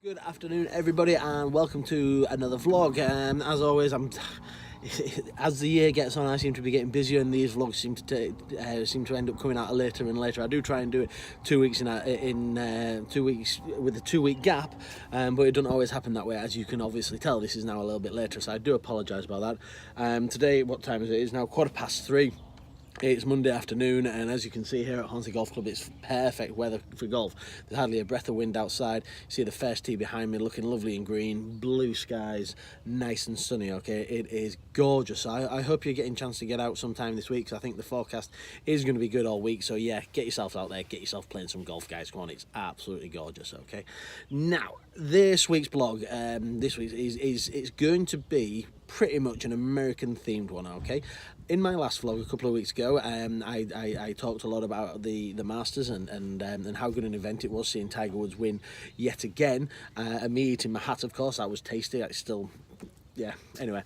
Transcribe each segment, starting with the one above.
Good afternoon, everybody, and welcome to another vlog. As always, as the year gets on, I seem to be getting busier, and these vlogs seem to end up coming out later and later. I do try and do it 2 weeks in 2 weeks with a 2 week gap, but it doesn't always happen that way. As you can obviously tell, this is now a little bit later, so I do apologise about that. Today, what time is it? It's now 3:15. It's Monday afternoon, and as you can see here at Hornsey Golf Club, it's perfect weather for golf. There's hardly a breath of wind outside. You see the first tee behind me looking lovely and green, blue skies, nice and sunny. Okay, it is gorgeous. I hope you're getting a chance to get out sometime this week, because I think the forecast is going to be good all week. So yeah, get yourself out there, get yourself playing some golf, guys. Come on, it's absolutely gorgeous. Okay, now this week's blog, this week is going to be pretty much an American themed one. Okay, in my last vlog a couple of weeks ago, I talked a lot about the Masters and how good an event it was, seeing Tiger Woods win yet again, and me eating my hat. Of course, I was tasty. I still, yeah. Anyway,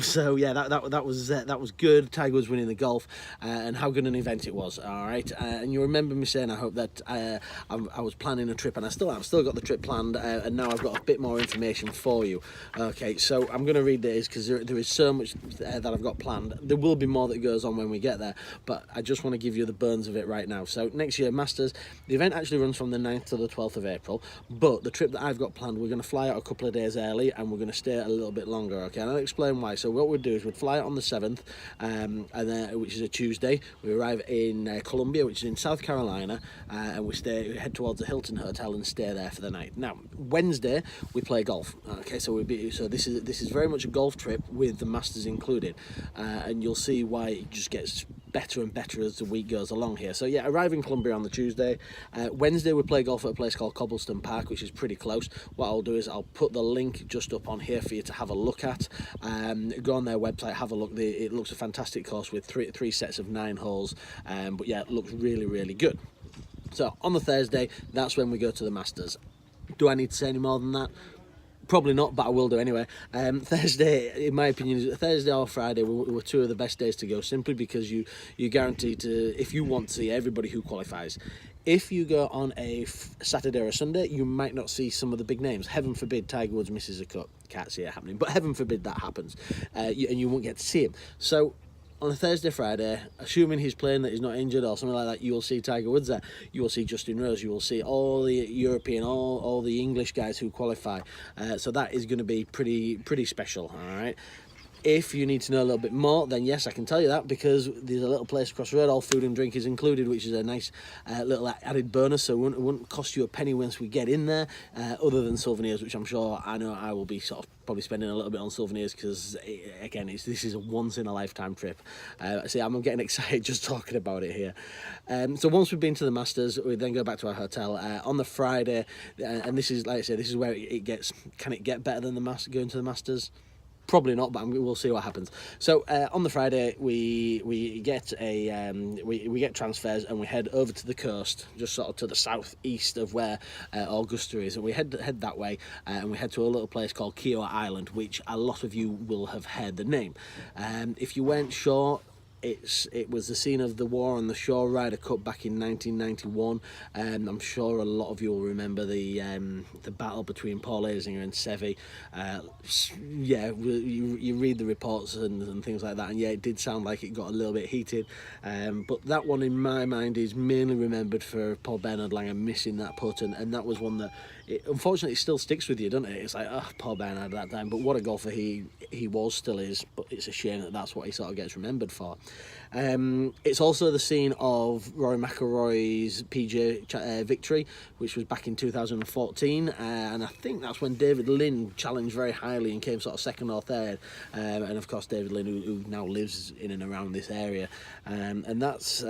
so yeah, that was good. Tiger Woods winning the golf, and how good an event it was. All right, and you remember me saying, I hope that I was planning a trip, and I've still got the trip planned, and now I've got a bit more information for you. Okay, so I'm going to read this because there is so much that I've got planned. There will be more that goes on when we get there, but I just want to give you the burns of it right now. So next year, Masters, the event actually runs from the 9th to the 12th of April, but the trip that I've got planned, we're going to fly out a couple of days early, and we're going to stay a little bit longer. Okay, and I'll explain why. So what we'd do is we'd fly out on the 7th, and then, which is a Tuesday. We arrive in Columbia, which is in South Carolina, and we head towards the Hilton Hotel and stay there for the night. Now Wednesday we play golf. Okay, so this is very much a golf trip with the Masters included, and you'll see why it just gets better and better as the week goes along here. So yeah, arrive in Columbia on the Tuesday. Wednesday we play golf at a place called Cobblestone Park, which is pretty close. What I'll do is I'll put the link just up on here for you to have a look at. Go on their website, have a look. It looks a fantastic course with three sets of 9 holes, but yeah, it looks really good. So on the Thursday, that's when we go to the Masters. Do I need to say any more than that? Probably not, but I will do anyway. Thursday, in my opinion, Thursday or Friday were two of the best days to go, simply because you guarantee to, if you want to see everybody who qualifies. If you go on a Saturday or a Sunday, you might not see some of the big names. Heaven forbid Tiger Woods misses a cut. Can't see it happening, but heaven forbid that happens, and you won't get to see him. So on a Thursday, Friday, assuming he's playing, that he's not injured or something like that, you will see Tiger Woods there. You will see Justin Rose. You will see all the European, all the English guys who qualify. So that is going to be pretty special. All right. If you need to know a little bit more, then yes, I can tell you that, because there's a little place across the road, all food and drink is included, which is a nice little added bonus. So it wouldn't cost you a penny once we get in there, other than souvenirs, which I know I will be sort of probably spending a little bit on souvenirs, because again, this is a once in a lifetime trip. See, I'm getting excited just talking about it here. So once we've been to the Masters, we then go back to our hotel on the Friday, and this is, like I say, this is where it gets. Can it get better than going to the Masters? Probably not, but we'll see what happens. So on the Friday, we get we get transfers, and we head over to the coast, just sort of to the southeast of where Augusta is, and we head that way, and we head to a little place called Kiowa Island, which a lot of you will have heard the name. If you weren't sure, it was the scene of the war on the Shore Ryder Cup back in 1991, and I'm sure a lot of you will remember the battle between Paul Azinger and Seve. Yeah, you read the reports and things like that, and yeah, it did sound like it got a little bit heated, but that one in my mind is mainly remembered for Paul Bernard Langer missing that putt, and that was one that unfortunately still sticks with you, doesn't it? It's like, oh, Paul Bernard at that time, but what a golfer he was, still is, but it's a shame that that's what he sort of gets remembered for. It's also the scene of Rory McIlroy's PGA victory, which was back in 2014, and I think that's when David Lynn challenged very highly and came sort of second or third, and of course David Lynn, who now lives in and around this area, and that's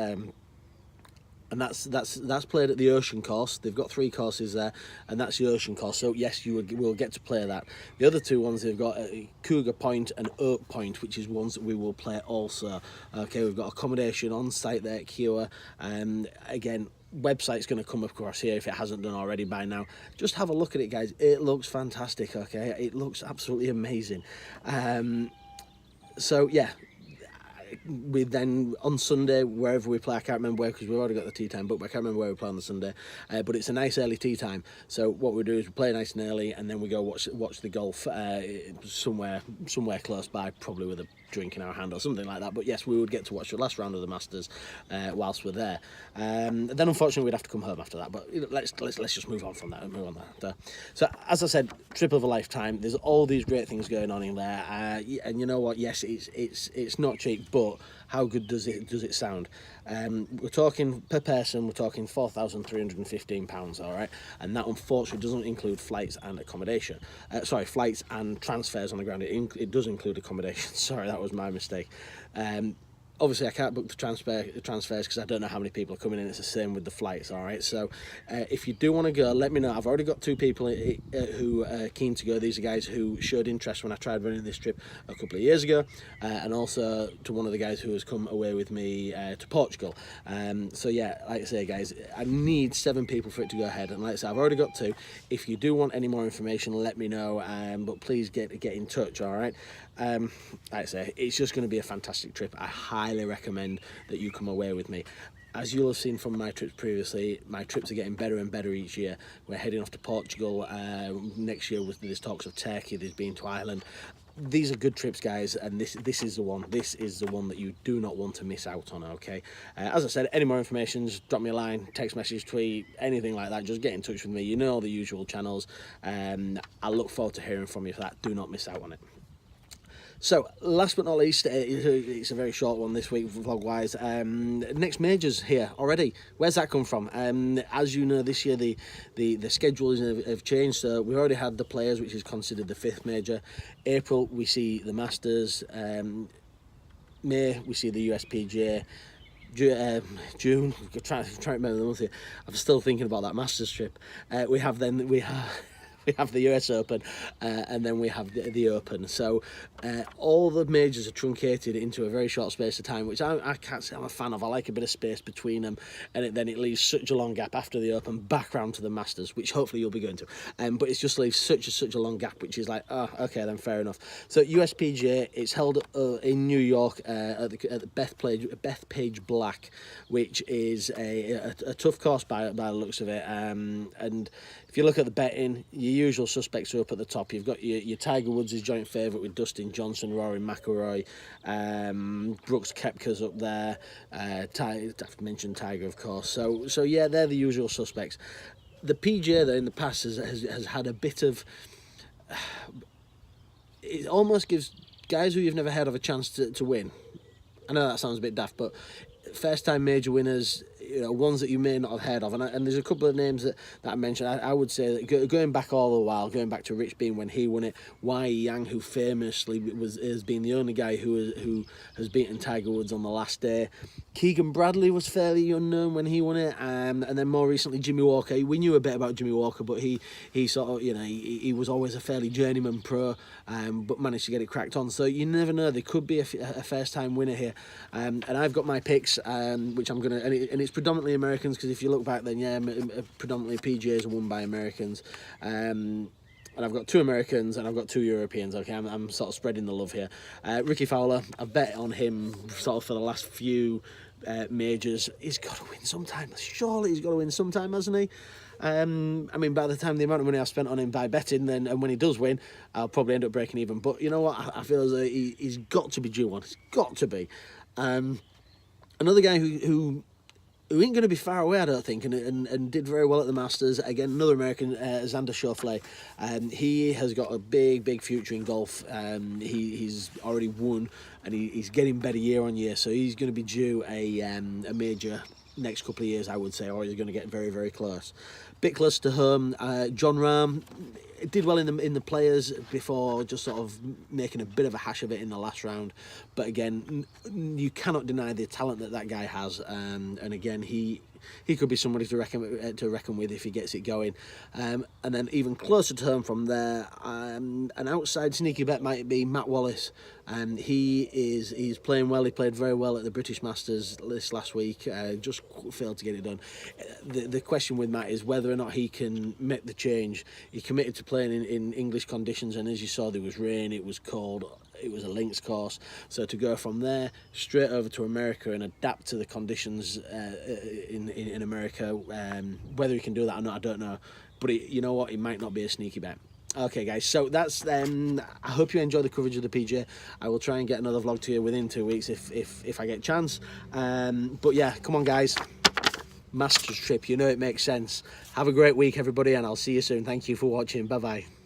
played at the Ocean Course. They've got 3 courses there, and that's the Ocean Course. So yes, you will get to play that. The other 2 ones, they've got Cougar Point and Oak Point, which is ones that we will play also. Okay, we've got accommodation on site there at Kiowa. Again, website's going to come across here if it hasn't done already by now. Just have a look at it, guys. It looks fantastic. Okay, it looks absolutely amazing. So yeah, we then on Sunday, wherever we play, I can't remember where because we've already got the tea time booked, but I can't remember where we play on the Sunday. But it's a nice early tea time. So what we do is we play nice and early, and then we go watch the golf somewhere close by, probably with a drink in our hand or something like that. But yes, we would get to watch the last round of the Masters whilst we're there. Then unfortunately we'd have to come home after that. But let's just move on from that and move on that. So as I said, trip of a lifetime. There's all these great things going on in there, and you know what? Yes, it's not cheap, but how good does it sound? We're talking per person, we're talking £4,315, all right, and that unfortunately doesn't include flights and accommodation. Flights and transfers on the ground. It does include accommodation. Sorry, that was my mistake. Obviously, I can't book the transfers because I don't know how many people are coming in. It's the same with the flights, all right? So if you do want to go, let me know. I've already got 2 people who are keen to go. These are guys who showed interest when I tried running this trip a couple of years ago, and also to one of the guys who has come away with me to Portugal. So yeah, like I say, guys, I need 7 people for it to go ahead. And like I say, I've already got 2. If you do want any more information, let me know, but please get in touch, all right? Like I say, it's just going to be a fantastic trip. I highly recommend that you come away with me. As you'll have seen from my trips previously, my trips are getting better and better each year. We're heading off to Portugal. Next year there's talks of Turkey, there's been to Ireland. These are good trips, guys, and this is the one. This is the one that you do not want to miss out on, okay? As I said, any more information, just drop me a line, text message, tweet, anything like that. Just get in touch with me. You know the usual channels. I look forward to hearing from you for that. Do not miss out on it. So, last but not least, it's a very short one this week, vlog-wise. Next majors here already. Where's that come from? As you know, this year the schedules have changed. So we've already had the Players, which is considered the 5th major. April, we see the Masters. May, we see the USPGA. June, trying to remember the month here. I'm still thinking about that Masters trip. We have the US Open, and then we have the Open. So all the majors are truncated into a very short space of time, which I can't say I'm a fan of. I like a bit of space between them, and then it leaves such a long gap after the Open back round to the Masters, which hopefully you'll be going to. But it just leaves such a long gap, which is like, oh, okay, then fair enough. So USPGA, it's held in New York at the Bethpage Black, which is a tough course by the looks of it. And if you look at the betting, your usual suspects are up at the top. You've got your Tiger Woods is joint favourite with Dustin Johnson, Rory McIlroy, Brooks Koepka's up there. I've mentioned Tiger, of course. So yeah, they're the usual suspects. The PGA, though, in the past has had a bit of. It almost gives guys who you've never heard of a chance to win. I know that sounds a bit daft, but first-time major winners, ones that you may not have heard of, and there's a couple of names that I mentioned. I would say that going back all the while, going back to Rich Beem when he won it, Wai Yang, who famously has been the only guy who has beaten Tiger Woods on the last day. Keegan Bradley was fairly unknown when he won it, and then more recently Jimmy Walker. We knew a bit about Jimmy Walker, but he sort of he was always a fairly journeyman pro, but managed to get it cracked on. So you never know, there could be a first-time winner here, and I've got my picks, which I'm gonna, and it's predominantly Americans, because if you look back then, yeah, predominantly PGAs are won by Americans. And I've got 2 Americans and I've got 2 Europeans. Okay, I'm sort of spreading the love here. Ricky Fowler, I've bet on him sort of for the last few majors. He's got to win sometime. Surely he's got to win sometime, hasn't he? I mean, by the time the amount of money I've spent on him by betting, then and when he does win, I'll probably end up breaking even. But you know what? I feel as though he's got to be due one. He's got to be. Another guy who ain't going to be far away, I don't think, and did very well at the Masters. Again, another American, Xander Schauffele. He has got a big future in golf. He's already won, and he's getting better year on year, so he's going to be due a major next couple of years, I would say, or he's going to get very close. Bit close to home, John Rahm did well in the Players before just sort of making a bit of a hash of it in the last round, but again, you cannot deny the talent that guy has, and again, he could be somebody to reckon with if he gets it going. And then even closer to home from there, an outside sneaky bet might be Matt Wallace, and he's playing well. He played very well at the British Masters this last week, just failed to get it done. The question with Matt is whether or not he can make the change. He committed to playing in English conditions, and as you saw, there was rain, it was cold. it was a links course. So to go from there straight over to America and adapt to the conditions in America, whether he can do that or not, I don't know. But you know what, it might not be a sneaky bet. Okay guys, so that's I hope you enjoy the coverage of the PGA. I will try and get another vlog to you within 2 weeks if I get a chance. But yeah, come on guys, Masters trip, you know it makes sense. Have a great week everybody, and I'll see you soon. Thank you for watching. Bye bye.